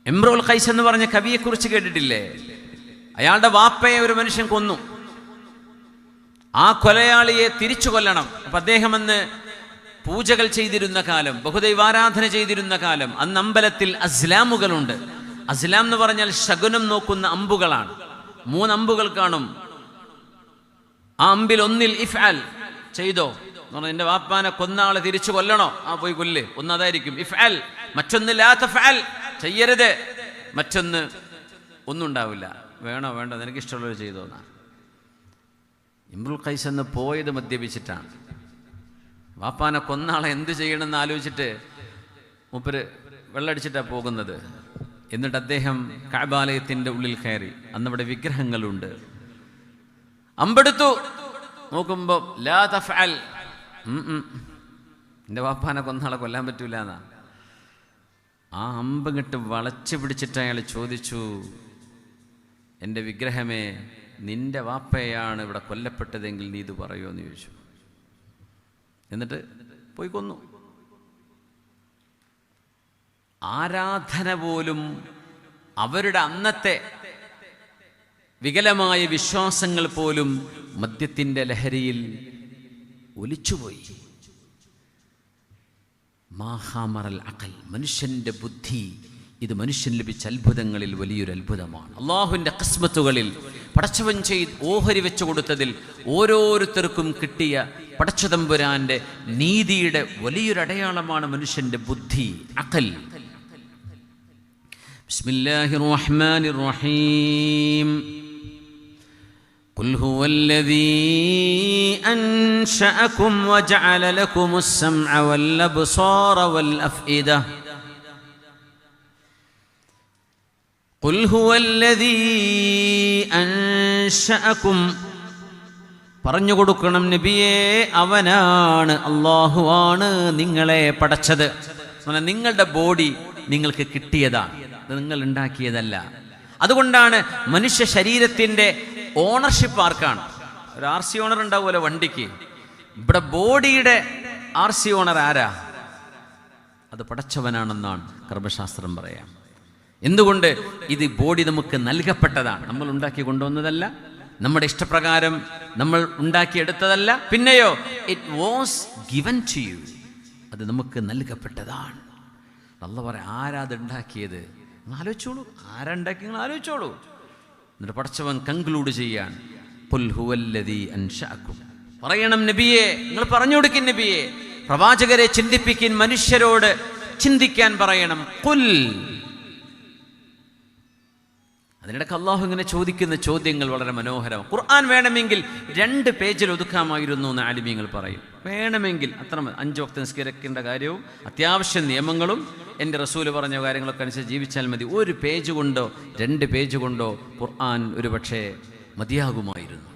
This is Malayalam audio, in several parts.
ഇംറുൽ ഖൈസ് എന്ന് പറഞ്ഞ കവിയെക്കുറിച്ച് കേട്ടിട്ടില്ലേ? അയാളുടെ വാപ്പയെ ഒരു മനുഷ്യൻ കൊന്നു. ആ കൊലയാളിയെ തിരിച്ചു കൊല്ലണം. അപ്പം അദ്ദേഹം അന്ന് പൂജകൾ ചെയ്തിരുന്ന കാലം, ബഹുദൈവാരാധന ചെയ്തിരുന്ന കാലം. അന്ന് അമ്പലത്തിൽ അസ്ലാമുകളുണ്ട്. അസ്ലാം എന്ന് പറഞ്ഞാൽ ശകുനം നോക്കുന്ന അമ്പുകളാണ്. 3 അമ്പുകൾ കാണും. ആ അമ്പിൽ ഒന്നിൽ ഇഫ്അൽ, ചെയ്തോ എന്ന് പറഞ്ഞാൽ എൻ്റെ വാപ്പാനെ കൊന്ന ആളെ തിരിച്ചു കൊല്ലണോ? ആ പോയി കൊല്ല്. ഒന്നതായിരിക്കും ഇഫ്അൽ. മറ്റൊന്ന് ലാ തഫ്അൽ, ചെയ്യരുത്. മറ്റൊന്ന് ഒന്നും ഉണ്ടാവില്ല. വേണോ വേണ്ടോ, നിനക്ക് ഇഷ്ടമുള്ളത് ചെയ്തോന്നാ. ഇംറുൽ ഖൈസ് എന്ന് പോയത് മദ്യപിച്ചിട്ടാണ്. വാപ്പാനെ കൊന്ന ആളെ എന്ത് ചെയ്യണമെന്ന് ആലോചിച്ചിട്ട് മൂപ്പര് വെള്ളടിച്ചിട്ടാണ് പോകുന്നത്. എന്നിട്ട് അദ്ദേഹം കഅബാലയത്തിൻ്റെ ഉള്ളിൽ കയറി. അന്നവിടെ വിഗ്രഹങ്ങളുണ്ട്. അമ്പെടുത്തു. നോക്കുമ്പോൾ ലാ തഫ്അൽ, എൻ്റെ വാപ്പാനെ കൊന്ന ആളെ കൊല്ലാൻ പറ്റൂല എന്നാ. ആ അമ്പങ്ങിട്ട് വളച്ചു പിടിച്ചിട്ട് അയാൾ ചോദിച്ചു, എൻ്റെ വിഗ്രഹമേ, നിന്റെ വാപ്പയാണ് ഇവിടെ കൊല്ലപ്പെട്ടതെങ്കിൽ നീ ഇത് പറയുമോ എന്ന് ചോദിച്ചു. എന്നിട്ട് പോയി കൊന്നു. ആരാധന പോലും അവരുടെ അന്നത്തെ വികലമായ വിശ്വാസങ്ങൾ പോലും മദ്യത്തിൻ്റെ ലഹരിയിൽ ഒലിച്ചുപോയി. മാഹാമറൽ അഖൽ, മനുഷ്യൻ്റെ ബുദ്ധി, ഇത് മനുഷ്യൻ ലഭിച്ച അത്ഭുതങ്ങളിൽ വലിയൊരു അത്ഭുതമാണ്. അള്ളാഹുവിൻ്റെ ഖിസ്മത്തുകളിൽ പടച്ചവൻ ഓഹരി വെച്ചു കൊടുത്തതിൽ ഓരോരുത്തർക്കും കിട്ടിയ പടച്ചതമ്പുരാൻ്റെ നീതിയുടെ വലിയൊരു അടയാളമാണ് മനുഷ്യൻ്റെ ബുദ്ധി, അഖൽ. ബിസ്മില്ലാഹിർ റഹ്മാനിർ റഹീം. ഖുൽ ഹുവല്ലദീ അൻശഅകും വജഅല ലകുമുസ് സമഅ വൽ അബ്സാറ വൽ അഫ്ഇദ. ഖുൽ ഹുവല്ലദീ അൻശഅകും, പറഞ്ഞു കൊടുക്കണം നബിയേ, അവനാണ്, അല്ലാഹുവാണ് നിങ്ങളെ പടച്ചത്. നിങ്ങളുടെ ബോഡി നിങ്ങൾക്ക് കിട്ടിയതാണ്, നിങ്ങൾ ഉണ്ടാക്കിയതല്ല. അതുകൊണ്ടാണ് മനുഷ്യ ശരീരത്തിൻ്റെ ഓണർഷിപ്പ് ആർക്കാണ്? ഒരു RC ഓണർ ഉണ്ടാവുമല്ലോ വണ്ടിക്ക്. ഇവിടെ ബോഡിയുടെ RC ഓണർ ആരാ? അത് പടച്ചവനാണെന്നാണ് കർമ്മശാസ്ത്രം പറയാം. എന്തുകൊണ്ട്? ഇത് ബോഡി നമുക്ക് നൽകപ്പെട്ടതാണ്, നമ്മൾ ഉണ്ടാക്കി കൊണ്ടുവന്നതല്ല, നമ്മുടെ ഇഷ്ടപ്രകാരം നമ്മൾ ഉണ്ടാക്കിയെടുത്തതല്ല. പിന്നെയോ, it was given to you, അത് നമുക്ക് നൽകപ്പെട്ടതാണ്. അല്ലാഹു പറയാം, ആരാ അത് ഉണ്ടാക്കിയത്? ആലോചിച്ചോളൂ, ആരാ ഉണ്ടാക്കി നിങ്ങൾ ആലോചിച്ചോളൂ. എന്നിട്ട് പടച്ചവൻ കൺക്ലൂഡ് ചെയ്യാൻ, ഖുൽ ഹുവല്ലദീ അൻശഅകും. പറയണം നബിയെ, നിങ്ങൾ പറഞ്ഞു കൊടുക്കിൻ നബിയെ, പ്രവാചകരെ ചിന്തിപ്പിക്കിൻ, മനുഷ്യരോട് ചിന്തിക്കാൻ പറയണം. ഖുൽ. അതിനിടയ്ക്ക് അള്ളാഹു ഇങ്ങനെ ചോദിക്കുന്ന ചോദ്യങ്ങൾ വളരെ മനോഹരമാണ്. ഖുർആൻ വേണമെങ്കിൽ 2 പേജിൽ ഒതുക്കാമായിരുന്നു എന്ന് ആലിമീങ്ങൾ പറയും. വേണമെങ്കിൽ അത്ര 5 വക്ത് നിസ്കരിക്കേണ്ട കാര്യവും അത്യാവശ്യ നിയമങ്ങളും എൻ്റെ റസൂല് പറഞ്ഞ കാര്യങ്ങളൊക്കെ അനുസരിച്ച് ജീവിച്ചാൽ മതി. 1 പേജ് കൊണ്ടോ 2 പേജ് കൊണ്ടോ ഖുർആൻ ഒരു പക്ഷേ മതിയാകുമായിരുന്നു.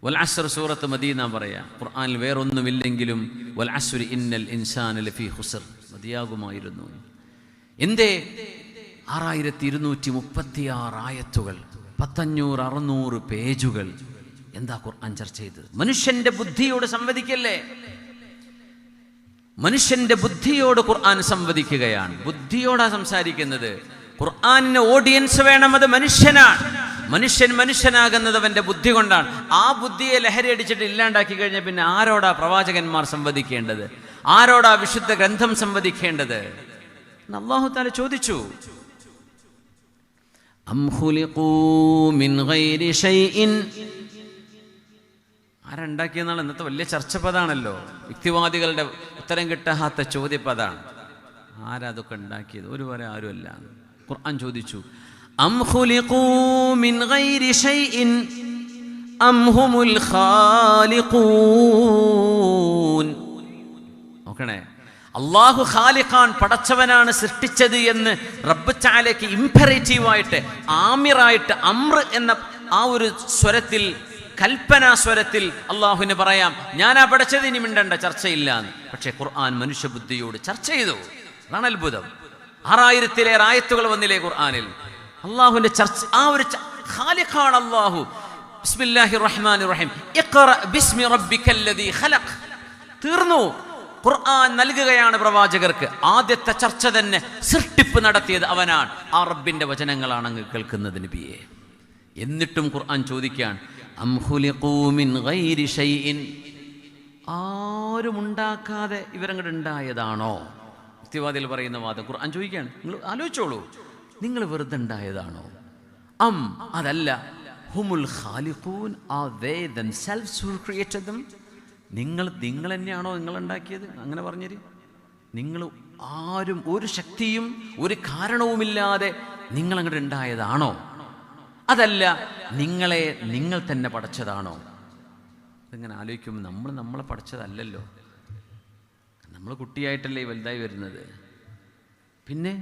വൽ അസ്ർ സൂറത്ത് മദീന പറയാം. ഖുർആനിൽ വേറൊന്നുമില്ലെങ്കിലും വൽ അസ്രി ഇന്നൽ ഇൻസാന ലഫീ ഖുസ്ർ മതിയാകുമായിരുന്നു. എന്തേ 6236 ആയത്തുകൾ, 1500-600 പേജുകൾ? എന്താ ഖുർആൻ ചർച്ച ചെയ്തത്? മനുഷ്യന്റെ ബുദ്ധിയോട് സംവദിക്കല്ലേ? മനുഷ്യന്റെ ബുദ്ധിയോട് ഖുർആൻ സംവദിക്കുകയാണ്. ബുദ്ധിയോടാ സംസാരിക്കുന്നത്. ഖുർആനിന് ഓഡിയൻസ് വേണം, അത് മനുഷ്യനാണ്. മനുഷ്യനാകുന്നത് അവന്റെ ബുദ്ധി കൊണ്ടാണ്. ആ ബുദ്ധിയെ ലഹരി അടിച്ചിട്ട് ഇല്ലാണ്ടാക്കി കഴിഞ്ഞാൽ പിന്നെ ആരോടാ പ്രവാചകന്മാർ സംവദിക്കേണ്ടത്? ആരോടാ വിശുദ്ധ ഗ്രന്ഥം സംവദിക്കേണ്ടത്? അല്ലാഹു തആല ചോദിച്ചു. അം ഖുലിഖൂ മിൻ ഗൈരി ഷൈഇൻ, ആരുണ്ടാക്കിയെന്നാണ് ഇന്നത്തെ വലിയ ചർച്ചപ്പതാണല്ലോ. യുക്തിവാദികളുടെ ഉത്തരം കിട്ടാത്ത ചോദ്യപ്പതാണ്. ആരതൊക്കെ ഉണ്ടാക്കിയത്? ഒരു വരെ ആരുമല്ല. ഖുർആൻ ചോദിച്ചു, അം ഖുലിഖൂ മിൻ ഗൈരി ഷൈഇൻ അം ഹുമുൽ ഖാലിഖൂൻ. നോക്കണേ, അള്ളാഹു ഖാലിഖാൻ, പടച്ചവനാണ് സൃഷ്ടിച്ചത് എന്ന് റബ്ബ് തആലയ്ക്ക് ഇംപെറേറ്റീവായിട്ട്, ആമിറായിട്ട്, അമ്ര എന്ന ആ ഒരു സ്വരത്തിൽ, കൽപ്പനാ സ്വരത്തിൽ അള്ളാഹുവിന് പറയാം, ഞാനാ പടച്ചത്, ഇനി മിണ്ടണ്ട, ചർച്ചയില്ല എന്ന്. പക്ഷേ ഖുർആൻ മനുഷ്യബുദ്ധിയോട് ചർച്ച ചെയ്തു. അതാണ് അത്ഭുതം. 6000-ലേറെ ആയത്തുകൾ വന്നില്ലേ ഖുർആനിൽ? അള്ളാഹുവിന്റെ ചർച്ച, ആ ഒരു ഖാലിഖാണ് അള്ളാഹു. ബിസ്മില്ലാഹിർ റഹ്മാനിർ റഹീം, ഇഖ്റ ബിസ്മി റബ്ബിക്കല്ലദീ ഖലഖ്. തീർന്നു. ഖുർആൻ നൽകുകയാണ് പ്രവാചകർക്ക്. ആദ്യത്തെ ചർച്ച തന്നെ സൃഷ്ടിപ്പ് നടത്തിയത് അവനാണ്. ആ റബ്ബിന്റെ വചനങ്ങളാണ് അങ്ങ് കേൾക്കുന്നത് നബിയെ. എന്നിട്ടും ഖുർആൻ ചോദിക്കാൻ, അം ഖുലിഖൂ മിൻ ഗൈരി ഷൈഇൻ, ആരും ഉണ്ടാക്കാതെ ഇവരങ്ങോട്ട് ഉണ്ടായതാണോ? യുക്തിവാദികൾ പറയുന്ന വാദം. ഖുർആൻ ചോദിക്കുകയാണ്, നിങ്ങൾ ആലോചിച്ചോളൂ, നിങ്ങൾ വെറുതെ ഉണ്ടായതാണോ? അം, അതല്ല, ഹുമുൽ ഖാലിഖൂൻ, are they themselves who created them? നിങ്ങൾ തന്നെയാണോ നിങ്ങൾ ഉണ്ടാക്കിയത്? അങ്ങനെ പറഞ്ഞേര്. നിങ്ങൾ ആരും ഒരു ശക്തിയും ഒരു കാരണവുമില്ലാതെ നിങ്ങൾ അങ്ങോട്ട് ഉണ്ടായതാണോ? അതല്ല, നിങ്ങളെ നിങ്ങൾ തന്നെ പടച്ചതാണോ? ഇതിങ്ങനെ ആലോചിക്കുമ്പോൾ നമ്മളെ പടച്ചതല്ലല്ലോ. നമ്മൾ കുട്ടിയായിട്ടല്ലേ വലുതായി വരുന്നത്. പിന്നെ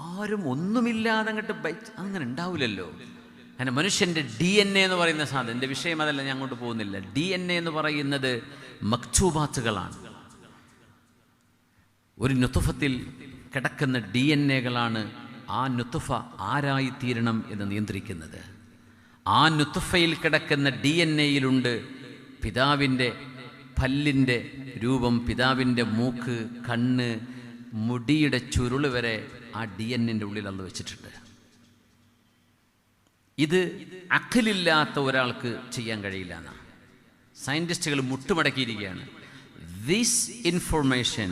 ആരും ഒന്നുമില്ലാതെ അങ്ങോട്ട് അങ്ങനെ ഉണ്ടാവില്ലല്ലോ. അങ്ങനെ മനുഷ്യൻ്റെ DNA എന്ന് പറയുന്ന സാധനം, എൻ്റെ വിഷയം അതല്ല, ഞാൻ അങ്ങോട്ട് പോകുന്നില്ല. DNA എന്ന് പറയുന്നത് മക്തൂബാത്തുകളാണ്. ഒരു നുത്ഫത്തിൽ കിടക്കുന്ന DNAകളാണ് ആ നുത്ഫ ആരായിത്തീരണം എന്ന് നിയന്ത്രിക്കുന്നത്. ആ നുത്ഫയിൽ കിടക്കുന്ന DNAയിലുണ്ട് പിതാവിൻ്റെ പല്ലിൻ്റെ രൂപം, പിതാവിൻ്റെ മൂക്ക്, കണ്ണ്, മുടിയുടെ ചുരുള് വരെ ആ DNA ഉള്ളിൽ അള്ളാഹു വെച്ചിട്ടുണ്ട്. ഇത് അഖലില്ലാത്ത ഒരാൾക്ക് ചെയ്യാൻ കഴിയില്ല എന്നാണ് സയൻറ്റിസ്റ്റുകൾ മുട്ടുമടക്കിയിരിക്കുകയാണ്. This information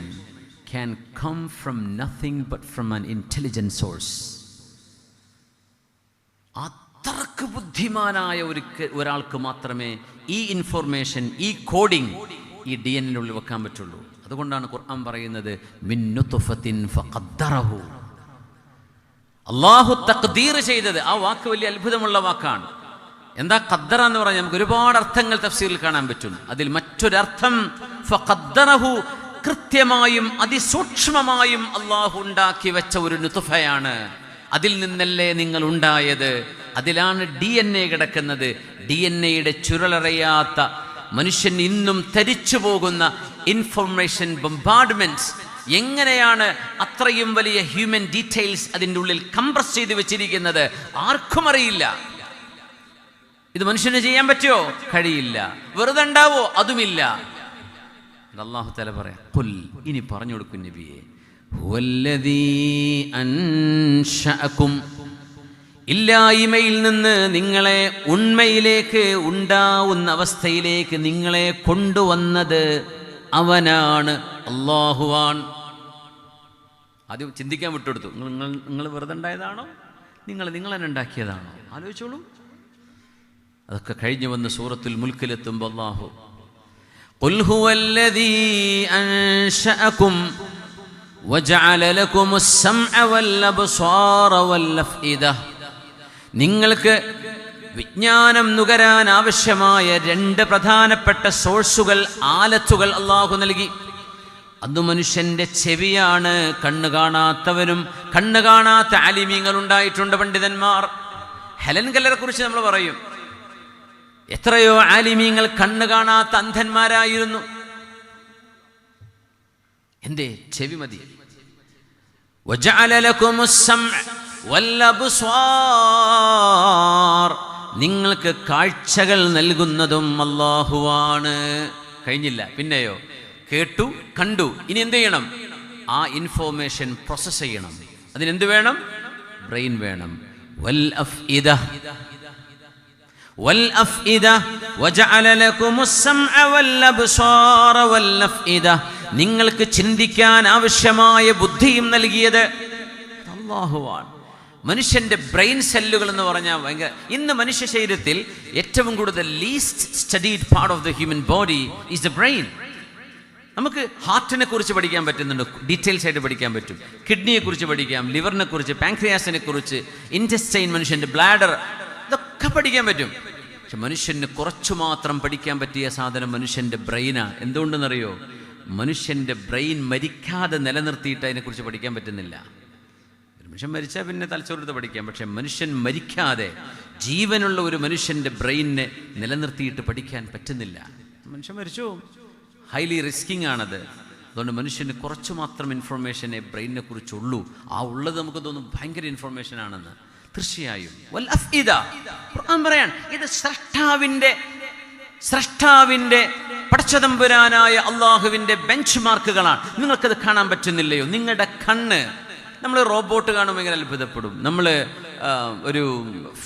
can come from nothing but from an intelligent source. അത്രക്ക് ബുദ്ധിമാനായ ഒരാൾക്ക് മാത്രമേ ഈ ഇൻഫർമേഷൻ, ഈ കോഡിംഗ് ഈ DNA ഉള്ളിൽ വെക്കാൻ പറ്റുള്ളൂ. അതുകൊണ്ടാണ് ഖുർആൻ പറയുന്നത് മിൻ നുത്ഫത്തിൻ ഫഖദ്ദറഹു. അല്ലാഹു തഖ്ദീർ ചെയ്തത്. ആ വാക്ക് വലിയ അത്ഭുതമുള്ള വാക്കാണ്. എന്താ ഖദ്ദറ എന്ന് പറഞ്ഞാൽ നമുക്ക് ഒരുപാട് അർത്ഥങ്ങൾ തഫ്സീറിൽ കാണാൻ പറ്റും. അതിൽ മറ്റൊരർത്ഥം ഫഖദ്ദറഹു, കൃത്യമായും അതിസൂക്ഷ്മമായും അള്ളാഹു ഉണ്ടാക്കി വെച്ച ഒരു നുത്ഫയാണ്. അതിൽ നിന്നല്ലേ നിങ്ങൾ ഉണ്ടായത്. അതിലാണ് DNA കിടക്കുന്നത്. DNAയുടെ ചുരുളറിയാത്ത മനുഷ്യൻ ഇന്നും തരിച്ചു പോകുന്ന ഇൻഫർമേഷൻ ബൊംബാർഡ്മെന്റ്സ്, എങ്ങനെയാണ് അത്രയും വലിയ ഹ്യൂമൻ ഡീറ്റെയിൽസ് അതിൻ്റെ ഉള്ളിൽ കംപ്രസ് ചെയ്ത് വെച്ചിരിക്കുന്നത് ആർക്കും അറിയില്ല. ഇത് മനുഷ്യന് ചെയ്യാൻ പറ്റുമോ? കഴിയില്ല. വെറുതെ ഉണ്ടാവോ? അതുമില്ല. അല്ലാഹു തആല പറയാം, ഖുൽ, ഇനി പറഞ്ഞു കൊടുക്കും നബിയെ, ഹുവല്ലദീ അൻശഅകും, ഇല്ലായ്മയിൽ നിന്ന് നിങ്ങളെ ഉണ്മയിലേക്ക്, ഉണ്ടാവുന്ന അവസ്ഥയിലേക്ക് നിങ്ങളെ കൊണ്ടുവന്നത് അവനാണ്, അല്ലാഹുവാൻ. ആദ്യം ചിന്തിക്കാൻ വിട്ടുകൊടുത്തു. നിങ്ങൾ വെറുതെ ഉണ്ടായതാണോ? നിങ്ങൾ തന്നെ ഉണ്ടാക്കിയതാണോ? ആലോചിച്ചോളൂ. അതൊക്കെ കഴിഞ്ഞു വന്ന് സൂറത്തുൽ മുൽക്കിലെത്തുമ്പോൾ അല്ലാഹു ഖുൽ ഹുവല്ലദീ അൻശഅകും വജഅല ലകുമുസ് സമഅ വൽ അബ്സാറ വൽ അഫ്ഇദ, നിങ്ങൾക്ക് വിജ്ഞാനം നുകരാൻ ആവശ്യമായ 2 പ്രധാനപ്പെട്ട സോഴ്സുകൾ, ആലത്തുകൾ അല്ലാഹു നൽകി. അത് മനുഷ്യന്റെ ചെവിയാണ്. കണ്ണ് കാണാത്തവനും കണ്ണ് കാണാത്ത ആലിമീങ്ങൾ ഉണ്ടായിട്ടുണ്ട്, പണ്ഡിതന്മാർ. ഹെലൻ കെല്ലറെ കുറിച്ച് നമ്മൾ പറയും. എത്രയോ ആലിമീങ്ങൾ കണ്ണ് കാണാത്ത അന്ധന്മാരായിരുന്നു. എന്തേ? ചെവി മതി. വജഅല ലകുമുസ് സമഅ വൽ അബ്സാർ, നിങ്ങൾക്ക് കാഴ്ചകൾ നൽകുന്നതും അല്ലാഹുവാണ്. കഴിഞ്ഞില്ല. പിന്നെയോ? കേട്ടു, കണ്ടു. ഇനി എന്ത് ചെയ്യണം? ആ ഇൻഫോർമേഷൻ പ്രോസസ് ചെയ്യണം. അതിനെന്ത് വേണം? ബ്രെയിൻ വേണം. വൽ അഫ്ഇദ വൽ അഫ്ഇദ വജഅല ലകുമുസ് സമഅ വൽ അബ്സാറ വൽ അഫ്ഇദ, നിങ്ങൾക്ക് ചിന്തിക്കാൻ ആവശ്യമായ ബുദ്ധിയും നൽകിയത് അല്ലാഹുവാണ്. മനുഷ്യന്റെ ബ്രെയിൻ സെല്ലുകൾ എന്ന് പറഞ്ഞാൽ ഭയങ്കര. ഇന്ന് മനുഷ്യ ശരീരത്തിൽ ഏറ്റവും കൂടുതൽ least studied part of the human body is the brain. നമുക്ക് ഹാർട്ടിനെ കുറിച്ച് പഠിക്കാൻ പറ്റുന്നുണ്ട്, ഡീറ്റെയിൽസ് ആയിട്ട് പഠിക്കാൻ പറ്റും. കിഡ്നിയെ കുറിച്ച് പഠിക്കാം, ലിവറിനെ കുറിച്ച്, പാൻക്രിയാസിനെ കുറിച്ച്, ഇൻറ്റസ്റ്റൈൻ, മനുഷ്യന്റെ ബ്ലാഡർ, ഇതൊക്കെ പഠിക്കാൻ പറ്റും. പക്ഷെ മനുഷ്യന് കുറച്ചു മാത്രം പഠിക്കാൻ പറ്റിയ സാധനം മനുഷ്യന്റെ ബ്രെയിനാണ്. എന്തുകൊണ്ടെന്നറിയോ? മനുഷ്യന്റെ ബ്രെയിൻ മരിക്കാതെ നിലനിർത്തിയിട്ട് അതിനെക്കുറിച്ച് പഠിക്കാൻ പറ്റുന്നില്ല. മനുഷ്യൻ മരിച്ചാൽ പിന്നെ തലച്ചോറെടുത്ത് പഠിക്കാം. പക്ഷെ മനുഷ്യൻ മരിക്കാതെ ജീവനുള്ള ഒരു മനുഷ്യന്റെ ബ്രെയിനിനെ നിലനിർത്തിയിട്ട് പഠിക്കാൻ പറ്റുന്നില്ല. മനുഷ്യൻ മരിച്ചു. ഹൈലി റിസ്കിങ് ആണത്. അതുകൊണ്ട് മനുഷ്യന് കുറച്ചു മാത്രം ഇൻഫർമേഷനെ ബ്രെയിനിനെ കുറിച്ചുള്ളൂ. ആ ഉള്ളത് നമുക്ക് തോന്നും ഭയങ്കര ഇൻഫർമേഷൻ ആണെന്ന്. തീർച്ചയായും വൽ അഫ്ഇദ, ഖുർആൻ പറയാൻ ഇത് സ്രഷ്ടാവിന്റെ പടച്ചതമ്പുരാനായ അള്ളാഹുവിൻ്റെ ബെഞ്ച് മാർക്കുകളാണ്. നിങ്ങൾക്കത് കാണാൻ പറ്റുന്നില്ലയോ? നിങ്ങളുടെ കണ്ണ്, നമ്മൾ റോബോട്ട് കാണുമ്പോൾ ഇങ്ങനെ അത്ഭുതപ്പെടും. നമ്മൾ ഒരു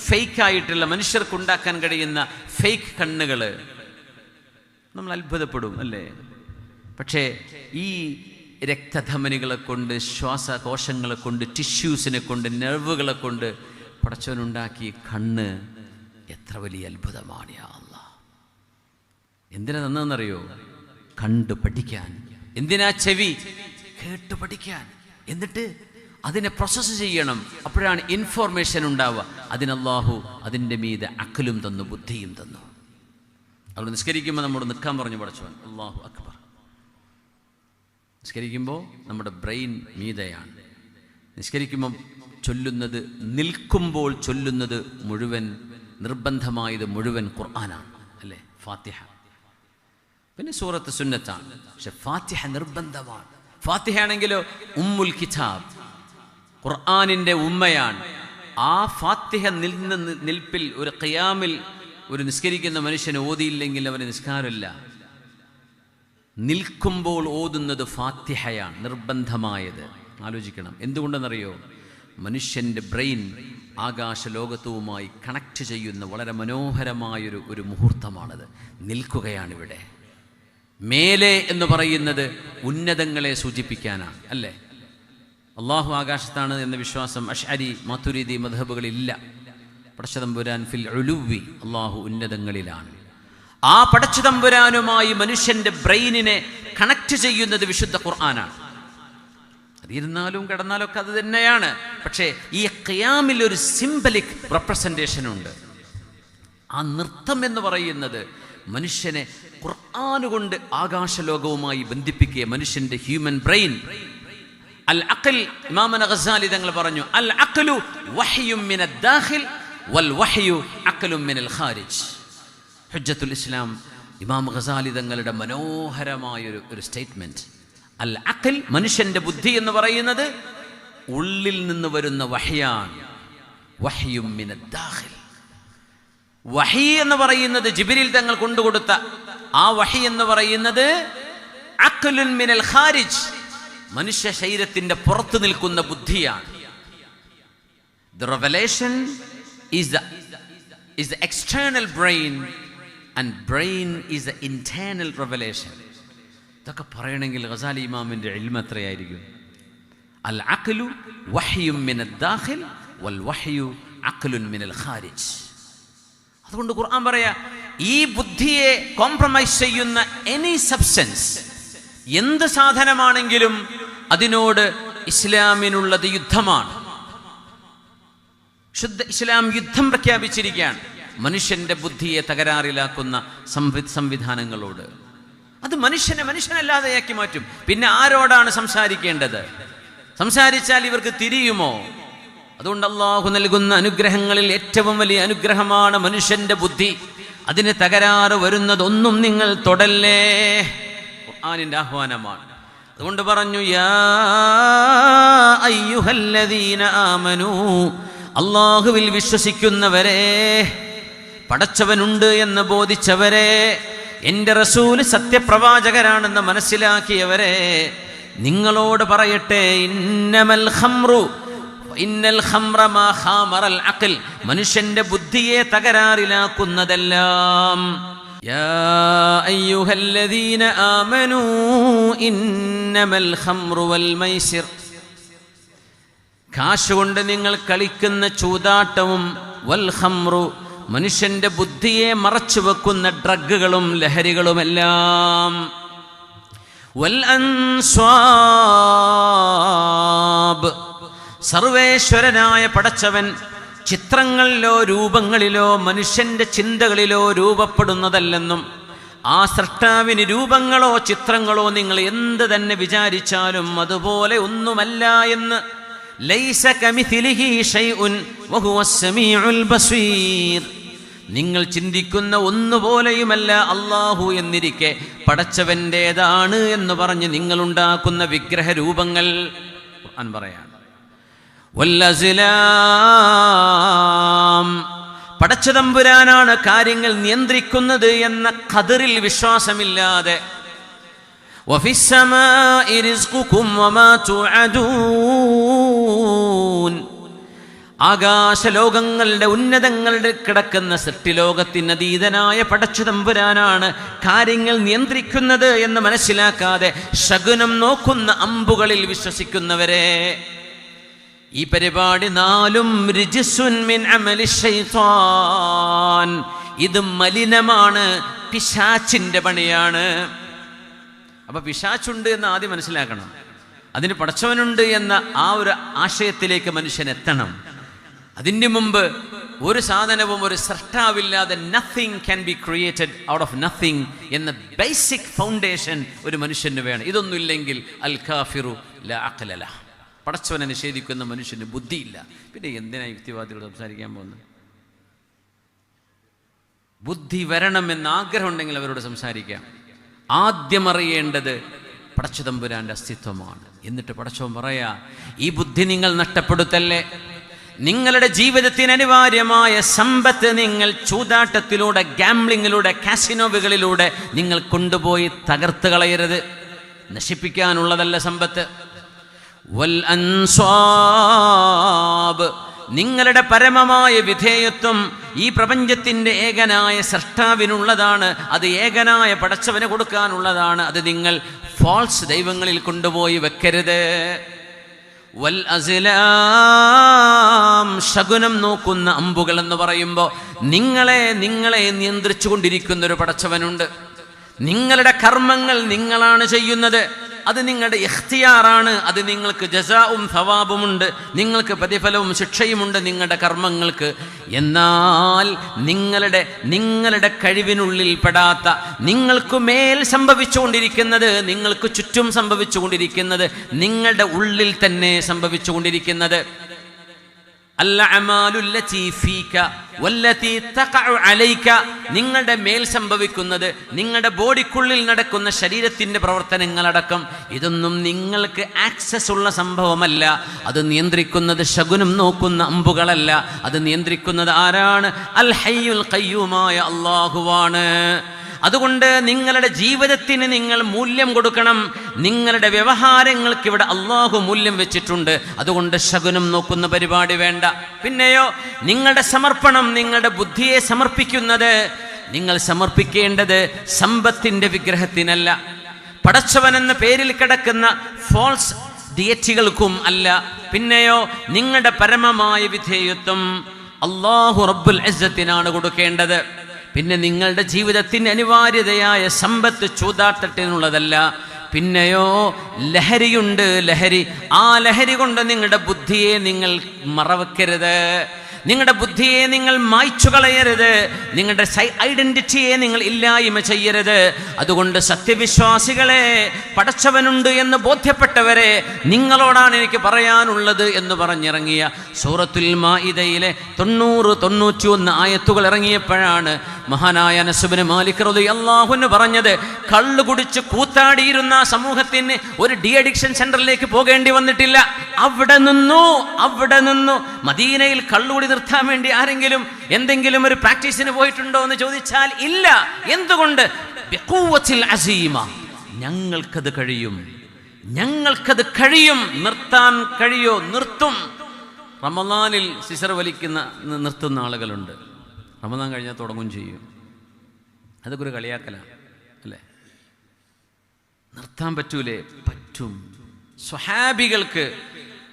ഫേക്കായിട്ടുള്ള മനുഷ്യർക്കുണ്ടാക്കാൻ കഴിയുന്ന ഫേക്ക് കണ്ണുകൾ നമ്മൾ അത്ഭുതപ്പെടും അല്ലേ? പക്ഷേ ഈ രക്തധമനികളെ കൊണ്ട്, ശ്വാസകോശങ്ങളെ കൊണ്ട്, ടിഷ്യൂസിനെ കൊണ്ട്, നെർവുകളെ കൊണ്ട് പടച്ചവനുണ്ടാക്കിയ കണ്ണ് എത്ര വലിയ അത്ഭുതമാണ്. യാ അല്ലാഹ്, എന്തിനാ തന്നതെന്നറിയോ? കണ്ടു പഠിക്കാൻ. എന്തിനാ ചെവി? കേട്ടു പഠിക്കാൻ. എന്നിട്ട് അതിനെ പ്രോസസ്സ് ചെയ്യണം. അപ്പോഴാണ് ഇൻഫോർമേഷൻ ഉണ്ടാവുക. അതിനല്ലാഹു അതിൻ്റെ മീതെ അക്കലും തന്നു, ബുദ്ധിയും തന്നു. അവിടെ നിസ്കരിക്കുമ്പോൾ നമ്മോട് നിൽക്കാൻ പറഞ്ഞു പടച്ചവൻ. അല്ലാഹു അക്ബർ. നിസ്കരിക്കുമ്പോൾ നമ്മുടെ ബ്രെയിൻ മീതയാണ്. നിസ്കരിക്കുമ്പം ചൊല്ലുന്നത്, നിൽക്കുമ്പോൾ ചൊല്ലുന്നത് മുഴുവൻ, നിർബന്ധമായത് മുഴുവൻ ഖുർആനാണ് അല്ലേ? ഫാത്തിഹ. പിന്നെ സൂറത്ത് സുന്നത്താണ്, പക്ഷെ ഫാത്തിഹ നിർബന്ധമാണ്. ഫാത്തിഹ ആണെങ്കിലോ ഉമ്മുൽ കിതാബ്, ഖുർആനിൻ്റെ ഉമ്മയാണ്. ആ ഫാത്തിഹ നിൽപ്പിൽ, ഒരു ഖിയാമിൽ ഒരു നിസ്കരിക്കുന്ന മനുഷ്യന് ഓതിയില്ലെങ്കിൽ അവന് നിസ്കാരമില്ല. നിൽക്കുമ്പോൾ ഓതുന്നത് ഫാത്തിഹയാണ്, നിർബന്ധമായത്. ആലോചിക്കണം. എന്തുകൊണ്ടെന്നറിയോ? മനുഷ്യൻ്റെ ബ്രെയിൻ ആകാശ ലോകത്തുമായി കണക്ട് ചെയ്യുന്ന വളരെ മനോഹരമായൊരു മുഹൂർത്തമാണത്. നിൽക്കുകയാണിവിടെ. മേലെ എന്ന് പറയുന്നത് ഉന്നതങ്ങളെ സൂചിപ്പിക്കാനാണ് അല്ലേ? അള്ളാഹു ആകാശത്താണ് എന്ന വിശ്വാസം അശ്അരി മാതുരിദി മദ്ഹബുകളില്ല. പടച്ചതമ്പുരാൻ ഫിൽ ഉലുവി, അള്ളാഹു ഉന്നതങ്ങളിലാണ്. ആ പടച്ചതമ്പുരാനുമായി മനുഷ്യൻ്റെ ബ്രെയിനിനെ കണക്ട് ചെയ്യുന്നത് വിശുദ്ധ ഖുർആനാണ്. അതിരുന്നാലും കിടന്നാലും ഒക്കെ അത് തന്നെയാണ്. പക്ഷേ ഈ ഖിയാമിൽ ഒരു സിംബലിക് റെപ്രസെൻറ്റേഷൻ ഉണ്ട്. ആ നൃത്തം എന്ന് പറയുന്നത് മനുഷ്യനെ ഖുർആൻ കൊണ്ട് ആകാശലോകവുമായി ബന്ധിപ്പിക്കുക. മനുഷ്യൻ്റെ ഹ്യൂമൻ ബ്രെയിൻ, അൽ അഖൽ, ഇമാമുന ഗസാലി തങ്ങൾ പറഞ്ഞു, അൽ അഖലു വഹ്യും മിനദ് ദാഖിൽ വൽ വഹ്യു അഖലും മിനൽ ഖാരിജ്. ഹുജ്ജത്തുൽ ഇസ്ലാം ഇമാം ഗസാലി തങ്ങളുടെ മനോഹരമായൊരു സ്റ്റേറ്റ്മെൻറ്റ്. അൽ അഖൽ, മനുഷ്യൻ്റെ ബുദ്ധി എന്ന് പറയുന്നത് ഉള്ളിൽ നിന്ന് വരുന്ന വഹ്യാണ്. വഹ്യും മിനദ് ദാഖിൽ. വഹി എന്ന് പറയുന്നത് ജിബ്രീൽ തങ്ങൾ കൊണ്ടുകൊടുത്ത ആ വഹി എന്ന് പറയുന്നത് അഖലുൻ മിനൽ ഖാരിജ്, മനുഷ്യ ശരീരത്തിന്റെ പുറത്തു നിൽക്കുന്ന ബുദ്ധിയാണ്. The revelation is the external brain and brain is the internal revelation. ഇതൊക്കെ പറയണമെങ്കിൽ ഗസാലി ഇമാമിന്റെ ഇൽമ എത്രയായിരിക്കും? അൽ അഖ്ലു വഹ്യും മിനദ് ദാഖിൽ വൽ വഹ്യു അഖ്ലുൻ മിനൽ ഖാരിജ്. അതുകൊണ്ട് ഖുർആൻ പറയാ, ഈ ബുദ്ധിയെ കോംപ്രമൈസ് ചെയ്യുന്ന എനി സബ്സ്റ്റൻസ്, എന്ത് സാധനമാണെങ്കിലും അതിനോട് ഇസ്ലാമിനുള്ളത് യുദ്ധമാണ്. ശുദ്ധ ഇസ്ലാം യുദ്ധം പ്രഖ്യാപിച്ചിരിക്കുകയാണ് മനുഷ്യന്റെ ബുദ്ധിയെ തകരാറിലാക്കുന്ന സംവിധാനങ്ങളോട്. അത് മനുഷ്യനല്ലാതെയാക്കി മാറ്റും. പിന്നെ ആരോടാണ് സംസാരിക്കേണ്ടത്? സംസാരിച്ചാൽ ഇവർക്ക് തിരിയുമോ? അതുകൊണ്ട് അള്ളാഹു നൽകുന്ന അനുഗ്രഹങ്ങളിൽ ഏറ്റവും വലിയ അനുഗ്രഹമാണ് മനുഷ്യന്റെ ബുദ്ധി. അതിന് തകരാറ് വരുന്നതൊന്നും നിങ്ങൾ തൊടല്ലേ. ഖുർആനിന്റെ ആഹ്വാനമാണ്. അതുകൊണ്ട് പറഞ്ഞു, യാ അയ്യുഹല്ലദീന ആമനൂ, അള്ളാഹുവിൽ വിശ്വസിക്കുന്നവരെ, പടച്ചവനുണ്ട് എന്ന് ബോധിച്ചവരെ, എൻ്റെ റസൂല് സത്യപ്രവാചകരാണെന്ന് മനസ്സിലാക്കിയവരെ, നിങ്ങളോട് പറയട്ടെ, ഇന്നമൽ ഖംറു ഇന്നൽ ഖംറ മാ ഖാമറൽ അഖൽ, മനുഷ്യന്റെ ബുദ്ധിയെ തകരാറിലാക്കുന്നതെല്ലാം. യാ അയ്യുഹല്ലദീന ആമനൂ ഇന്നമൽ ഖംറു വൽ മൈസിർ, കാശ് കൊണ്ട് നിങ്ങൾ കളിക്കുന്ന ചൂതാട്ടവും, വൽ ഖംറു, മനുഷ്യന്റെ ബുദ്ധിയെ മറച്ചു വെക്കുന്ന ഡ്രഗുകളും ലഹരികളുമെല്ലാം, വൽ അൻസ്വാബ്, സർവേശ്വരനായ പടച്ചവൻ ചിത്രങ്ങളിലോ രൂപങ്ങളിലോ മനുഷ്യന്റെ ചിന്തകളിലോ രൂപപ്പെടുന്നതല്ലെന്നും, ആ സൃഷ്ടാവിന് രൂപങ്ങളോ ചിത്രങ്ങളോ നിങ്ങൾ എന്ത് തന്നെ വിചാരിച്ചാലും അതുപോലെ ഒന്നുമല്ല എന്ന്, ലൈസ കമിഥിലിഹി ശൈഉൻ വഹുവസ് സമീഉൽ ബസീർ, നിങ്ങൾ ചിന്തിക്കുന്ന ഒന്നുപോലെയുമല്ല അല്ലാഹു എന്നിരിക്കെ പടച്ചവൻ്റേതാണ് എന്ന് പറഞ്ഞ് നിങ്ങളുണ്ടാക്കുന്ന വിഗ്രഹ രൂപങ്ങൾ ഖുർആൻ പറയാണ്. വല്ലസ്ലാം, പടച്ചതമ്പുരാനാണ് കാര്യങ്ങൾ നിയന്ത്രിക്കുന്നത് എന്ന ഖദറിൽ വിശ്വാസമില്ലാതെ വഫിസ്സമാഇ റിസ്ഖുകും വമാ തുഅദൂൻ, ആകാശലോകങ്ങളുടെ ഉന്നതങ്ങളുടെ കിടക്കുന്ന സൃഷ്ടിലോകത്തിന് അതീതനായ പടച്ചതമ്പുരാനാണ് കാര്യങ്ങൾ നിയന്ത്രിക്കുന്നത് എന്ന് മനസ്സിലാക്കാതെ ശകുനം നോക്കുന്ന അമ്പുകളിൽ വിശ്വസിക്കുന്നവരെ, ഈ പരിപാടി 4 റിജ്സുൻ മിൻ അമലി ശൈത്താൻ, ഇത് മലിനമാണ്, പിശാചിന്റെ പണിയാണ്. അപ്പൊ പിശാചുണ്ട് എന്ന് ആദ്യം മനസ്സിലാക്കണം. അതിന് പടച്ചവനുണ്ട് എന്ന ആ ഒരു ആശയത്തിലേക്ക് മനുഷ്യൻ എത്തണം. അതിന് മുമ്പ് ഒരു സാധനവും ഒരു സൃഷ്ടാവില്ലാതെ nothing can be created out of nothing എന്ന ബേസിക് ഫൗണ്ടേഷൻ ഒരു മനുഷ്യന് വേണം. ഇതൊന്നുമില്ലെങ്കിൽ അൽ കാഫിറു ലാ അഖ്ല ലഹ്, പടച്ചവനെ നിഷേധിക്കുന്ന മനുഷ്യന് ബുദ്ധിയില്ല. പിന്നെ എന്തിനാ യുക്തിവാദികളോട് സംസാരിക്കാൻ പോകുന്നത്? ബുദ്ധി വരണമെന്ന് ആഗ്രഹമുണ്ടെങ്കിൽ അവരോട് സംസാരിക്കാം. ആദ്യം അറിയേണ്ടത് പടച്ചതമ്പുരാന്റെ അസ്തിത്വമാണ്. എന്നിട്ട് പടച്ചവൻ പറയാ, ഈ ബുദ്ധി നിങ്ങൾ നഷ്ടപ്പെടുത്തല്ലേ. നിങ്ങളുടെ ജീവിതത്തിന് അനിവാര്യമായ സമ്പത്ത് നിങ്ങൾ ചൂതാട്ടത്തിലൂടെ, ഗാംബ്ലിങ്ങിലൂടെ, കാസിനോവുകളിലൂടെ നിങ്ങൾ കൊണ്ടുപോയി തകർത്ത് കളയരുത്. നശിപ്പിക്കാനുള്ളതല്ല സമ്പത്ത്. വൽ അൻസ്വാബ്, നിങ്ങളുടെ പരമമായ വിധേയത്വം ഈ പ്രപഞ്ചത്തിൻ്റെ ഏകനായ സൃഷ്ടാവിനുള്ളതാണ്. അത് ഏകനായ പടച്ചവന് കൊടുക്കാനുള്ളതാണ്. അത് നിങ്ങൾ ഫാൾസ് ദൈവങ്ങളിൽ കൊണ്ടുപോയി വെക്കരുത്. വൽ അസ്ലാം, ശകുനം നോക്കുന്ന അമ്പുകൾ എന്ന് പറയുമ്പോൾ നിങ്ങളെ നിയന്ത്രിച്ചു കൊണ്ടിരിക്കുന്നൊരു പടച്ചവനുണ്ട്. നിങ്ങളുടെ കർമ്മങ്ങൾ നിങ്ങളാണ് ചെയ്യുന്നത്. അത് നിങ്ങളുടെ ഇഖ്തിയാറാണ്. അത് നിങ്ങൾക്ക് ജസാഉം സവാബുമുണ്ട്, നിങ്ങൾക്ക് പ്രതിഫലവും ശിക്ഷയുമുണ്ട് നിങ്ങളുടെ കർമ്മങ്ങൾക്ക്. എന്നാൽ നിങ്ങളുടെ കഴിവിനുള്ളിൽ പെടാത്ത, നിങ്ങൾക്ക് മേൽ സംഭവിച്ചുകൊണ്ടിരിക്കുന്നത്, നിങ്ങൾക്ക് ചുറ്റും സംഭവിച്ചുകൊണ്ടിരിക്കുന്നത്, നിങ്ങളുടെ ഉള്ളിൽ തന്നെ സംഭവിച്ചുകൊണ്ടിരിക്കുന്നത്, നിങ്ങളുടെ മേൽ സംഭവിക്കുന്നത്, നിങ്ങളുടെ ബോഡിക്കുള്ളിൽ നടക്കുന്ന ശരീരത്തിന്റെ പ്രവർത്തനങ്ങളടക്കം, ഇതൊന്നും നിങ്ങൾക്ക് ആക്സസ് ഉള്ള സംഭവമല്ല. അത് നിയന്ത്രിക്കുന്നത് ശകുനം നോക്കുന്ന അമ്പുകളല്ല. അത് നിയന്ത്രിക്കുന്നത് ആരാണ്? അൽ ഹയ്യുൽ ഖയ്യൂമായ അല്ലാഹുവാണ്. അതുകൊണ്ട് നിങ്ങളുടെ ജീവിതത്തിന് നിങ്ങൾ മൂല്യം കൊടുക്കണം. നിങ്ങളുടെ വ്യവഹാരങ്ങൾക്ക് ഇവിടെ അള്ളാഹു മൂല്യം വെച്ചിട്ടുണ്ട്. അതുകൊണ്ട് ശകുനം നോക്കുന്ന പരിപാടി വേണ്ട. പിന്നെയോ നിങ്ങളുടെ സമർപ്പണം, നിങ്ങളുടെ ബുദ്ധിയെ സമർപ്പിക്കുന്നത്, നിങ്ങൾ സമർപ്പിക്കേണ്ടത് സമ്പത്തിന്റെ വിഗ്രഹത്തിനല്ല, പടച്ചവനെന്ന പേരിൽ കിടക്കുന്ന ഫോൾസ് ഡിയറ്റികൾക്കും അല്ല. പിന്നെയോ നിങ്ങളുടെ പരമമായ വിധേയത്വം അല്ലാഹു റബ്ബുൽ ഇസ്സത്തിനാണ് കൊടുക്കേണ്ടത്. പിന്നെ നിങ്ങളുടെ ജീവിതത്തിന് അനിവാര്യതയായ സമ്പത്ത് ചൂതാട്ടത്തിനുള്ളതല്ല. പിന്നെയോ ലഹരിയുണ്ട്, ലഹരി. ആ ലഹരി കൊണ്ട് നിങ്ങളുടെ ബുദ്ധിയെ നിങ്ങൾ മറവെക്കരുത്. നിങ്ങളുടെ ബുദ്ധിയെ നിങ്ങൾ മായ്ച്ചു കളയരുത്. നിങ്ങളുടെ ഐഡന്റിറ്റിയെ നിങ്ങൾ ഇല്ലായ്മ ചെയ്യരുത്. അതുകൊണ്ട് സത്യവിശ്വാസികളെ, പടച്ചവനുണ്ട് എന്ന് ബോധ്യപ്പെട്ടവരെ, നിങ്ങളോടാണ് എനിക്ക് പറയാനുള്ളത് എന്ന് പറഞ്ഞിറങ്ങിയ സൂറത്തുൽ മാഇദയിലെ 90-91 ആയത്തുകൾ ഇറങ്ങിയപ്പോഴാണ് മഹാനായ അനസ് ഇബ്നു മാലിക് റളിയല്ലാഹു അൻഹു പറഞ്ഞത്, കള്ളു കുടിച്ച് കൂത്താടിയിരുന്ന സമൂഹത്തിന് ഒരു ഡി അഡിക്ഷൻ സെന്ററിലേക്ക് പോകേണ്ടി വന്നിട്ടില്ല. അവിടെ നിന്നു മദീനയിൽ കള്ളുകുടി നിർത്താൻ വേണ്ടി ആരെങ്കിലും എന്തെങ്കിലും ഒരു പ്രാക്ടീസിന് പോയിട്ടുണ്ടോ എന്ന് ചോദിച്ചാൽ ഇല്ല. എന്തുകൊണ്ട്? ബിഖുവത്തിൽ അസീമ, ഞങ്ങൾക്കത് കഴിയും. നിർത്താൻ കഴിയോ? നിർത്തും. റമളാനിൽ സിസർ നിർത്തുന്ന ആളുകളുണ്ട്. റമളാൻ കഴിഞ്ഞാൽ തുടങ്ങും ചെയ്യും. അതൊക്കെ ഒരു കളിയാക്കലാണ് അല്ലേ? നിർത്താൻ പറ്റൂലേ? പറ്റും. സ്വഹാബികൾക്ക്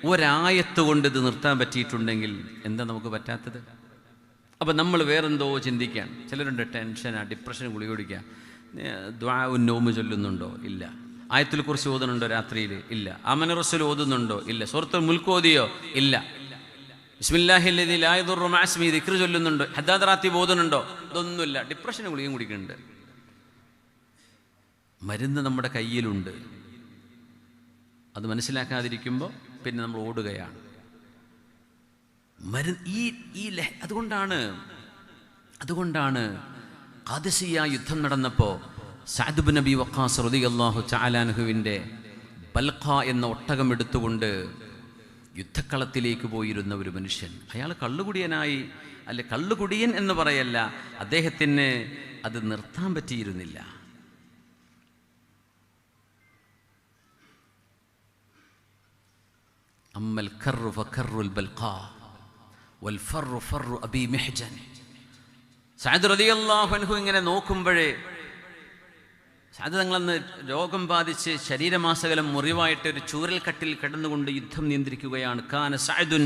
ഒരായത്ത് കൊണ്ട് ഇത് നിർത്താൻ പറ്റിയിട്ടുണ്ടെങ്കിൽ എന്താ നമുക്ക് പറ്റാത്തത്? അപ്പം നമ്മൾ വേറെന്തോ ചിന്തിക്കാൻ. ചിലരുണ്ട് ടെൻഷനാ, ഡിപ്രഷൻ ഗുളിക കുടിക്കുക. ദുആഉൻ നൗമ് ചൊല്ലുന്നുണ്ടോ? ഇല്ല. ആയത്തുൽ കുർസി ഓതുന്നുണ്ടോ രാത്രിയിൽ? ഇല്ല. ആമന റസൂൽ ഓതുന്നുണ്ടോ? ഇല്ല. സൂറത്തുൽ മുൽക്ക് ഓതിയോ? ഇല്ല. ബിസ്മില്ലാഹില്ലദീ ലാ യദുറു മഅ ഇസ്മിഹി ദിക്ർ ചൊല്ലുന്നുണ്ടോ? ഹദ്ദാദ് റാത്തീബ് ഓതുന്നുണ്ടോ? ഇതൊന്നുമില്ല. ഡിപ്രഷന് ഗുളികയും കുടിക്കുന്നുണ്ട്. മരുന്ന് നമ്മുടെ കയ്യിലുണ്ട്. അത് മനസ്സിലാക്കാതിരിക്കുമ്പോൾ പിന്നെ നമ്മൾ ഓടുകയാണ്. അതുകൊണ്ടാണ് ഖാദിസിയ യുദ്ധം നടന്നപ്പോൾ സഅദ് ഇബ്നു അബീ വഖാസ് റളിയല്ലാഹു തആല അൻഹുവിൻ്റെ ബൽഖ എന്ന ഒട്ടകം എടുത്തുകൊണ്ട് യുദ്ധക്കളത്തിലേക്ക് പോയിരുന്ന ഒരു മനുഷ്യൻ. അയാൾ കള്ളുകുടിയനായി, അല്ലെ കള്ളുകുടിയൻ എന്ന് പറയല്ല, അദ്ദേഹത്തിന് അത് നിർത്താൻ പറ്റിയിരുന്നില്ല. അമ്മൽ കർറു ഫകർറുൽ ബൽഖാ വൽ ഫർറു ഫർറു അബീ മിഹ്ജൻ. സഅദ് റളിയല്ലാഹു അൻഹു ഇങ്ങനെ നോക്കുമ്പോഴേ, സഅദ് തങ്ങളന്ന് രോഗം ബാധിച്ച് ശരീരമാസകലം മുറിവായിട്ട് ഒരു ചൂരൽ കട്ടിൽ കിടന്നുകൊണ്ട് യുദ്ധം നിയന്ത്രിക്കുകയാണ്. കാന സഅദുൻ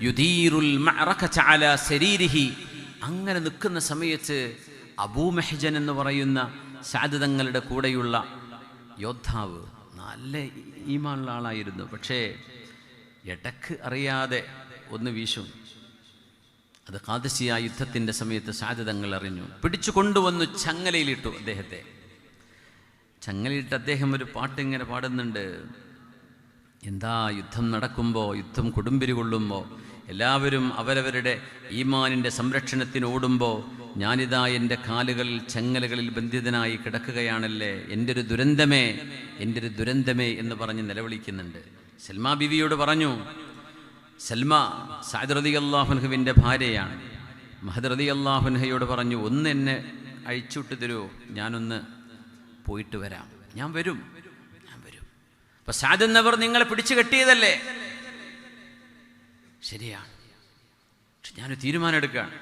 യുദീറുൽ മഅറകത അലാ സരീരിഹി. അങ്ങനെ നിൽക്കുന്ന സമയത്ത് അബൂ മെഹ്ജൻ എന്ന് പറയുന്ന സഅദ് തങ്ങളുടെ കൂടെയുള്ള യോദ്ധാവ് നല്ല ഈമാനുള്ള ആളായിരുന്നു. പക്ഷേ ഇടക്ക് അറിയാതെ ഒന്ന് വീശും. അത് ഖാദിസിയ യുദ്ധത്തിൻ്റെ സമയത്ത് സഅദ് തങ്ങൾ അറിഞ്ഞു. പിടിച്ചു കൊണ്ടുവന്നു ചങ്ങലയിലിട്ടു അദ്ദേഹത്തെ. ചങ്ങലയിട്ട് അദ്ദേഹം ഒരു പാട്ടിങ്ങനെ പാടുന്നുണ്ട്. എന്താ യുദ്ധം നടക്കുമ്പോൾ, യുദ്ധം കൊടുമ്പിരി കൊള്ളുമ്പോൾ, എല്ലാവരും അവരവരുടെ ഈമാനിൻ്റെ സംരക്ഷണത്തിന് ഓടുമ്പോൾ ഞാനിതാ എൻ്റെ കാലുകളിൽ ചങ്ങലകളിൽ ബന്ധിതനായി കിടക്കുകയാണല്ലേ, എൻ്റെ ഒരു ദുരന്തമേ, എൻ്റെ ഒരു ദുരന്തമേ എന്ന് പറഞ്ഞ് നിലവിളിക്കുന്നുണ്ട്. സൽമ ബിവിയോട് പറഞ്ഞു. സൽമ സഅദ് റളിയല്ലാഹു അൻഹുവിൻ്റെ ഭാര്യയാണ്. മഹദ് റളിയല്ലാഹു അൻഹയോട് പറഞ്ഞു, ഒന്ന് എന്നെ അഴിച്ചുവിട്ട് തരുമോ, ഞാനൊന്ന് പോയിട്ട് വരാം. ഞാൻ വരും. അപ്പൊ സഅദ് എന്നവർ നിങ്ങളെ പിടിച്ചു കെട്ടിയതല്ലേ? ശരിയാണ്, പക്ഷെ ഞാനൊരു തീരുമാനം എടുക്കുകയാണ്.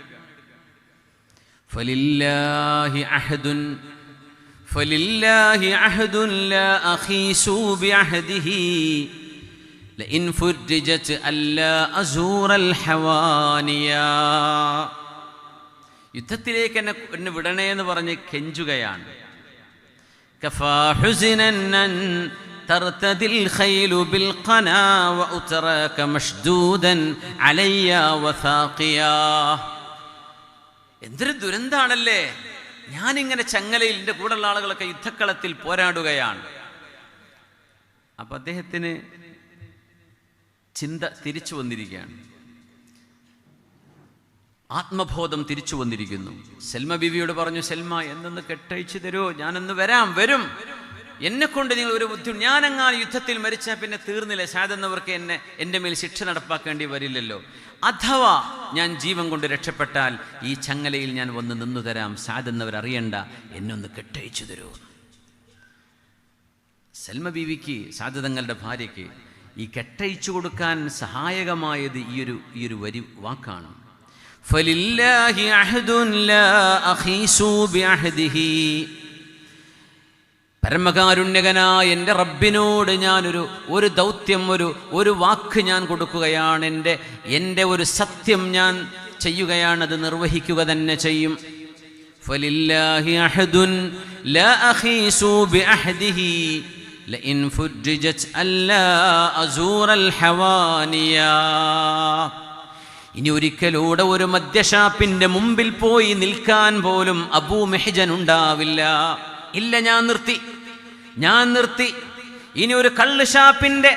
ഫലില്ലാഹി അഹദുൻ ലാ അഖീസു ബിഅഹദിഹി ലഇൻ ഫുർജിജത് അല്ലാ അസൂറൽ ഹവാനിയാ. യുദ്ധത്തിലേക്ക് എന്നെ വിടണേ എന്ന് പറഞ്ഞ് കെഞ്ചുകയാണ്. കഫാ ഹുസ്നൻ തർതദിൽ ഖൈലു ബിൽ ഖനാ വഉതറക മഷ്ദൂദൻ അലയ്യ വസാഖിയാ. എന്തൊരു ദുരന്താണല്ലേ, ഞാനിങ്ങനെ ചങ്ങലയിൽ, എൻ്റെ കൂടെയുള്ള ആളുകളൊക്കെ യുദ്ധക്കളത്തിൽ പോരാടുകയാണ്. അപ്പം അദ്ദേഹത്തിന് ചിന്ത തിരിച്ചു വന്നിരിക്കുകയാണ്, ആത്മബോധം തിരിച്ചു വന്നിരിക്കുന്നു. സൽമ ബീവിയോട് പറഞ്ഞു, സൽമ എന്നൊന്ന് കെട്ടഴിച്ചു തരുമോ, ഞാനൊന്ന് വരും. എന്നെക്കൊണ്ട് നിങ്ങൾ ഒരു ബുദ്ധിമുട്ട്, ഞാനെങ്ങാനും യുദ്ധത്തിൽ മരിച്ചാൽ പിന്നെ തീർന്നില്ല, സഅദ് എന്നവർക്ക് എൻ്റെ മേൽ ശിക്ഷ നടപ്പാക്കേണ്ടി വരില്ലല്ലോ. അഥവാ ഞാൻ ജീവൻ കൊണ്ട് രക്ഷപ്പെട്ടാൽ ഈ ചങ്ങലയിൽ ഞാൻ വന്ന് നിന്നു തരാം, സഅദ് എന്നവരറിയണ്ട, എന്നൊന്ന് കെട്ടഴിച്ചു തരുമോ. സൽമ ബീവിക്ക്, സഅദ് തങ്ങളുടെ ഭാര്യയ്ക്ക് ഈ കെട്ടഴിച്ചു കൊടുക്കാൻ സഹായകമായത് ഈ ഒരു വരി വാക്കാണ്. ഫലില്ലാഹി അഹദുൻ ലാ അഖീസു ബിഅഹദിഹി. പരമകാരുണ്യകനായ എൻ്റെ റബ്ബിനോട് ഞാനൊരു ദൗത്യം, ഒരു വാക്ക് ഞാൻ കൊടുക്കുകയാണ്. എൻ്റെ ഒരു സത്യം ഞാൻ ചെയ്യുകയാണ്, അത് നിർവഹിക്കുക തന്നെ ചെയ്യും. ഫലില്ലാഹി അഹദുൻ ലാ അഖീസു ബിഅഹദിഹി ലഇൻ ഫുർജിജത് അല്ലാ അസൂറൽ ഹവാനിയാ. ഇനി ഒരിക്കലൂടെ ഒരു മദ്യഷാപ്പിൻ്റെ മുമ്പിൽ പോയി നിൽക്കാൻ പോലും അബൂ മെഹ്ജൻ ഉണ്ടാവില്ല. ഇല്ല, ഞാൻ നിർത്തി. ഇനി ഒരു കള്ള് ഷാപ്പിൻ്റെ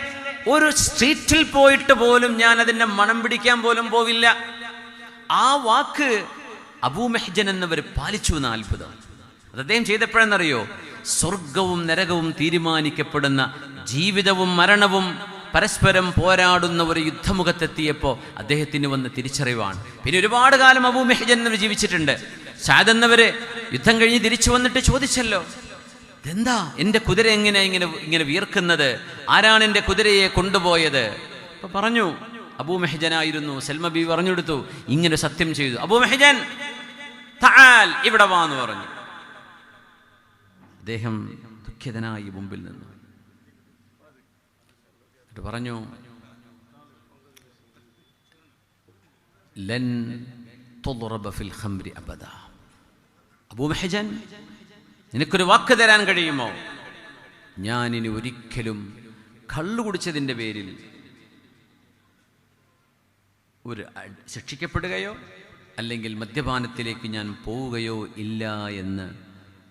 ഒരു സ്ട്രീറ്റിൽ പോയിട്ട് പോലും ഞാൻ അതിൻ്റെ മണം പിടിക്കാൻ പോലും പോവില്ല. ആ വാക്ക് അബൂ മെഹ്ജൻ എന്നവർ പാലിച്ചു എന്ന അത്ഭുതം. അത് അദ്ദേഹം ചെയ്തപ്പോഴെന്നറിയോ, സ്വർഗവും നരകവും തീരുമാനിക്കപ്പെടുന്ന, ജീവിതവും മരണവും പരസ്പരം പോരാടുന്ന ഒരു യുദ്ധമുഖത്തെത്തിയപ്പോൾ അദ്ദേഹത്തിന് വന്ന തിരിച്ചറിവാണ്. പിന്നെ ഒരുപാട് കാലം അബൂ മെഹ്ജൻ എന്നവർ ജീവിച്ചിട്ടുണ്ട്. സഅദ് എന്നവര് യുദ്ധം കഴിഞ്ഞ് തിരിച്ചു വന്നിട്ട് ചോദിച്ചല്ലോ, ഇതെന്താ എൻ്റെ കുതിര ഇങ്ങനെ വിയർക്കുന്നത്, ആരാണ് എൻ്റെ കുതിരയെ കൊണ്ടുപോയത്? അപ്പൊ പറഞ്ഞു, അബൂ മെഹ്ജനായിരുന്നു. സൽമ ബീവി പറഞ്ഞു കൊടുത്തു, ഇങ്ങനെ സത്യം ചെയ്തു. അബൂ മെഹ്ജൻ തആൽ, ഇവിടെ വാ എന്ന് പറഞ്ഞു. അദ്ദേഹം ദുഃഖിതനായി മുമ്പിൽ നിന്നു. എന്നിട്ട് പറഞ്ഞു, ലൻ തുദ്റബ ഫിൽ ഖംരി അബദ. അബൂ മെഹ്ജൻ, നിനക്കൊരു വാക്ക് തരാൻ കഴിയുമോ? ഞാനിനി ഒരിക്കലും കള്ളു കുടിച്ചതിൻ്റെ പേരിൽ ശിക്ഷിക്കപ്പെടുകയോ അല്ലെങ്കിൽ മദ്യപാനത്തിലേക്ക് ഞാൻ പോവുകയോ ഇല്ല എന്ന്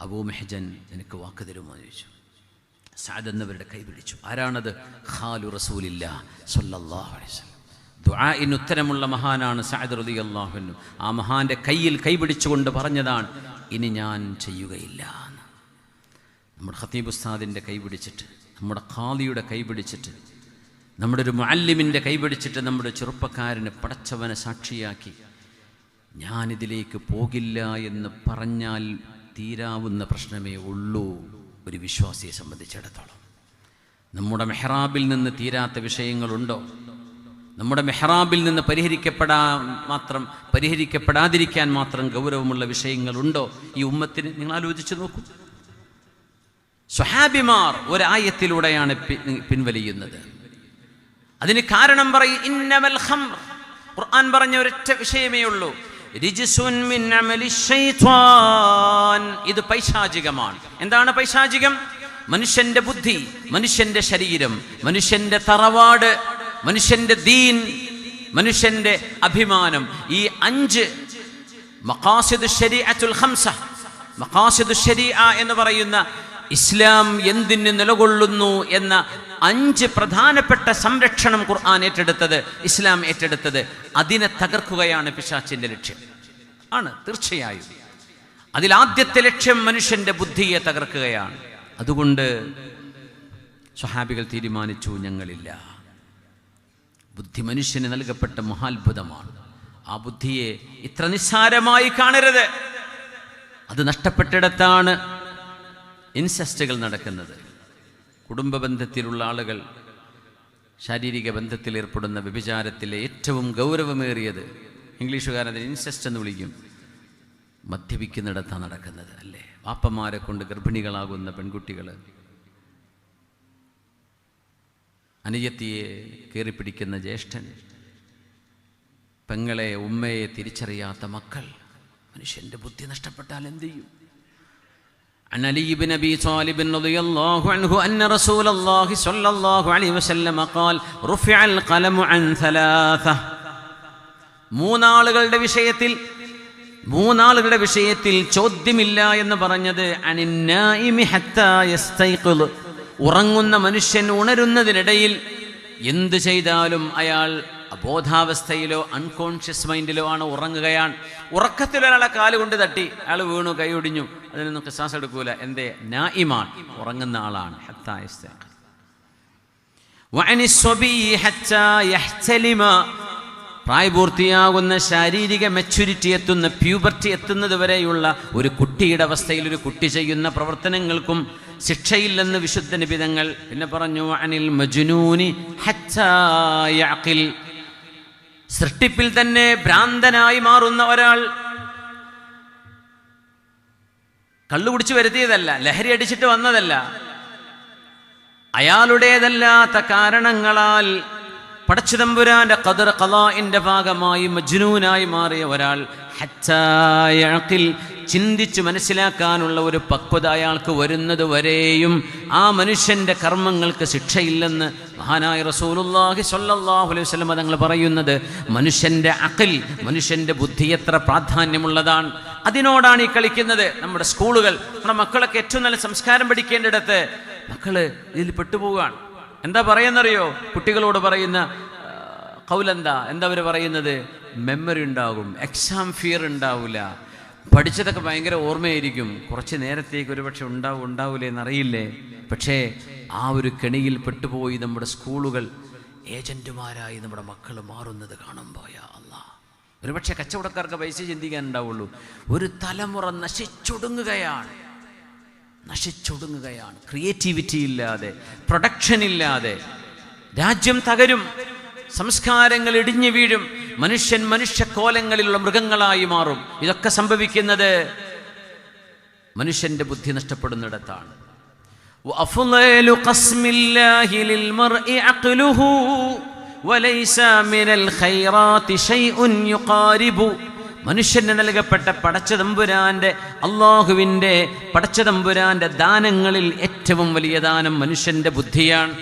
അബൂ മെഹ്ജൻ നിനക്ക് വാക്ക് തരുമോ എന്ന് ചോദിച്ചു. സഅദ് എന്നവരുടെ കൈ പിടിച്ചു. ആരാണത്? ഖാലു റസൂലില്ലാഹ് സ്വല്ലല്ലാഹു അലൈഹി വസല്ലം. ദുആഇന് ഉത്തരമുള്ള മഹാനാണ് സഅദ് റളിയല്ലാഹു അൻഹു. ആ മഹാന്റെ കയ്യിൽ കൈപിടിച്ചുകൊണ്ട് പറഞ്ഞതാണ്, ഇനി ഞാൻ ചെയ്യുകയില്ല. നമ്മുടെ ഖതീബ് ഉസ്താദിൻ്റെ കൈ പിടിച്ചിട്ട്, നമ്മുടെ ഖാദിയുടെ കൈ പിടിച്ചിട്ട് നമ്മുടെ ഒരു മുഅല്ലിമിൻ്റെ കൈപിടിച്ചിട്ട് നമ്മുടെ ചെറുപ്പക്കാരന് പടച്ചവനെ സാക്ഷിയാക്കി ഞാനിതിലേക്ക് പോകില്ല എന്ന് പറഞ്ഞാൽ തീരാവുന്ന പ്രശ്നമേ ഉള്ളൂ ഒരു വിശ്വാസിയെ സംബന്ധിച്ചിടത്തോളം. നമ്മുടെ മെഹ്റാബിൽ നിന്ന് തീരാത്ത വിഷയങ്ങളുണ്ടോ? നമ്മുടെ മെഹ്റാബിൽ നിന്ന് പരിഹരിക്കപ്പെടാതിരിക്കാൻ മാത്രം ഗൗരവമുള്ള വിഷയങ്ങളുണ്ടോ ഈ ഉമ്മത്തിന്? നിങ്ങൾ ആലോചിച്ച് നോക്കൂ. സ്വഹാബിമാർ ഒരായത്തിലൂടെയാണ് പിൻവലിയുന്നത്. അതിന് കാരണം പറയും, ഇന്നമൽ ഖംർ. ഖുർആൻ പറഞ്ഞ ഒരൊറ്റ വിഷയമേ ഉള്ളൂ, റിജ്സുൻ മിൻ അമലി ശൈത്വാൻ. ഇത് പൈശാചികമാണ്. എന്താണ് പൈശാചികം? മനുഷ്യന്റെ ബുദ്ധി, മനുഷ്യന്റെ ശരീരം, മനുഷ്യന്റെ തറവാട്, മനുഷ്യന്റെ ദീൻ, മനുഷ്യന്റെ അഭിമാനം, ഈ 5 മഖാസിദു ശരീഅത്തുൽ ഖംസ, മഖാസിദു ശരീഅ എന്ന് പറയുന്ന ഇസ്ലാം എന്തിന് നിലകൊള്ളുന്നു എന്ന 5 പ്രധാനപ്പെട്ട സംരക്ഷണം ഖുർആൻ ഏറ്റെടുത്തത്, ഇസ്ലാം ഏറ്റെടുത്തത്, അതിനെ തകർക്കുകയാണ് പിശാചിന്റെ ലക്ഷ്യം. ആണ് തീർച്ചയായും. അതിലാദ്യത്തെ ലക്ഷ്യം മനുഷ്യന്റെ ബുദ്ധിയെ തകർക്കുകയാണ്. അതുകൊണ്ട് സ്വഹാബികൾ തീരുമാനിച്ചു, ഞങ്ങളില്ല. ബുദ്ധി മനുഷ്യന് നൽകപ്പെട്ട മഹാത്ഭുതമാണ്. ആ ബുദ്ധിയെ ഇത്ര നിസ്സാരമായി കാണരുത്. അത് നഷ്ടപ്പെട്ടിടത്താണ് ഇൻസെസ്റ്റുകൾ നടക്കുന്നത്. കുടുംബ ബന്ധത്തിലുള്ള ആളുകൾ ശാരീരിക ബന്ധത്തിൽ ഏർപ്പെടുന്ന വ്യഭിചാരത്തിലെ ഏറ്റവും ഗൗരവമേറിയത്, ഇംഗ്ലീഷുകാരതിന് ഇൻസെസ്റ്റ് എന്ന് വിളിക്കും, മദ്യപിക്കുന്നിടത്താണ് നടക്കുന്നത്. അല്ലേ? വാപ്പമാരെ കൊണ്ട് ഗർഭിണികളാകുന്ന പെൺകുട്ടികൾ, അനുജത്തിയെ കയറിപ്പിടിക്കുന്ന ജ്യേഷ്ഠൻ, പെങ്ങളെ ഉമ്മയെ തിരിച്ചറിയാത്ത മക്കൾ. മനുഷ്യൻ്റെ ബുദ്ധി നഷ്ടപ്പെട്ടാൽ എന്ത് ചെയ്യും? عن علي بن أبي طالب رضي الله عنه أن رسول الله صلى الله عليه وسلم قال رفع القلم عن 3. മൂന്നാളുകളുടെ വിഷയത്തിൽ ചോദ്യമില്ല എന്ന് പറഞ്ഞത് അനിന്നായിമി ഹത്താ യസ്തൈഖിദ്. ഉറങ്ങുന്ന മനുഷ്യൻ ഉണരുന്നതിനിടയിൽ എന്ത് ചെയ്താലും അയാൾ അബോധാവസ്ഥയിലോ അൺകോൺഷ്യസ് മൈൻഡിലോ ആണ്, ഉറങ്ങുകയാണ്. ഉറക്കത്തിൽ ഒരാളെ കാലുകൊണ്ട് തട്ടി അയാൾ വീണു, കൈ ഒടിഞ്ഞു, അതിനൊന്നും ഖിസാസ് എടുക്കൂല. എന്തേ? നായിമാൻ, ഉറങ്ങുന്ന ആളാണ്. ഹത്താ യസ്തൈഖിദ്. വഅനി സ്വബി ഹത്താ യഹ്തലിമ. പ്രായപൂർത്തിയാകുന്ന, ശാരീരിക മെച്യൂരിറ്റി എത്തുന്ന, പ്യൂബർട്ടി എത്തുന്നത് വരെയുള്ള ഒരു കുട്ടിയുടെ അവസ്ഥയിൽ ഒരു കുട്ടി ചെയ്യുന്ന പ്രവർത്തനങ്ങൾക്കും ശിക്ഷയില്ലെന്ന് വിശുദ്ധ നിബിതങ്ങൾ. പിന്നെ പറഞ്ഞു അനിൽ മജ്നൂനി ഹത്താ യഅഖിൽ. സൃഷ്ടിപ്പിൽ തന്നെ ഭ്രാന്തനായി മാറുന്ന ഒരാൾ, കള്ളുകുടിച്ച് വരുത്തിയതല്ല, ലഹരി അടിച്ചിട്ട് വന്നതല്ല, അയാളുടേതല്ലാത്ത കാരണങ്ങളാൽ പടച്ചതമ്പുരാന്റെ ഖദർ ഖളാഇന്റെ ഭാഗമായി മജ്നൂനായി മാറിയ ഒരാൾ ഹത്താ യഅഖിൽ, ചിന്തിച്ച് മനസ്സിലാക്കാനുള്ള ഒരു പക്വത അയാൾക്ക് വരുന്നത് വരെയും ആ മനുഷ്യന്റെ കർമ്മങ്ങൾക്ക് ശിക്ഷയില്ലെന്ന് മഹാനായ റസൂലുള്ളാഹി സ്വല്ലല്ലാഹു അലൈഹി വസല്ലം തങ്ങൾ പറയുന്നത്. മനുഷ്യന്റെ അഖിൽ, മനുഷ്യന്റെ ബുദ്ധി എത്ര പ്രാധാന്യമുള്ളതാണ്. അതിനോടാണ് ഈ കളിക്കുന്നത്. നമ്മുടെ സ്കൂളുകൾ, നമ്മുടെ മക്കളൊക്കെ ഏറ്റവും നല്ല സംസ്കാരം പഠിക്കേണ്ടിടത്ത് മക്കള് ഇതിൽ പെട്ടുപോവുകയാണ്. എന്താ പറയുന്നറിയോ? കുട്ടികളോട് പറയുന്ന ഖൗലെന്താ? എന്താ അവർ പറയുന്നത്? മെമ്മറി ഉണ്ടാകും, എക്സാം ഫിയർ ഉണ്ടാവില്ല, പഠിച്ചതൊക്കെ ഭയങ്കര ഓർമ്മയായിരിക്കും, കുറച്ച് നേരത്തേക്ക് ഒരുപക്ഷെ ഉണ്ടാവൂലേ എന്നറിയില്ലേ. പക്ഷേ ആ ഒരു കെണിയിൽ പെട്ടുപോയി നമ്മുടെ സ്കൂളുകൾ ഏജന്റുമാരായി നമ്മുടെ മക്കൾ മാറുന്നത് കാണുമ്പോൾ യാ അല്ലാഹ്, ഒരുപക്ഷെ കച്ചവടക്കാർക്ക് പൈസ ചിന്തിക്കാൻ ഉണ്ടാവുള്ളൂ. ഒരു തലമുറ നശിച്ചൊടുങ്ങുകയാണ്. ക്രിയേറ്റിവിറ്റി ഇല്ലാതെ, പ്രൊഡക്ഷൻ ഇല്ലാതെ രാജ്യം തകരും, സംസ്കാരങ്ങൾ ഇടിഞ്ഞു വീഴും, മനുഷ്യക്കോലങ്ങളിലുള്ള മൃഗങ്ങളായി മാറും. ഇതൊക്കെ സംഭവിക്കുന്നത് മനുഷ്യന്റെ ബുദ്ധി നഷ്ടപ്പെടുന്നിടത്താണ്. മനുഷ്യന് നൽകപ്പെട്ട പടച്ചതമ്പുരാന്റെ ദാനങ്ങളിൽ ഏറ്റവും വലിയ ദാനം മനുഷ്യന്റെ ബുദ്ധിയാണ്.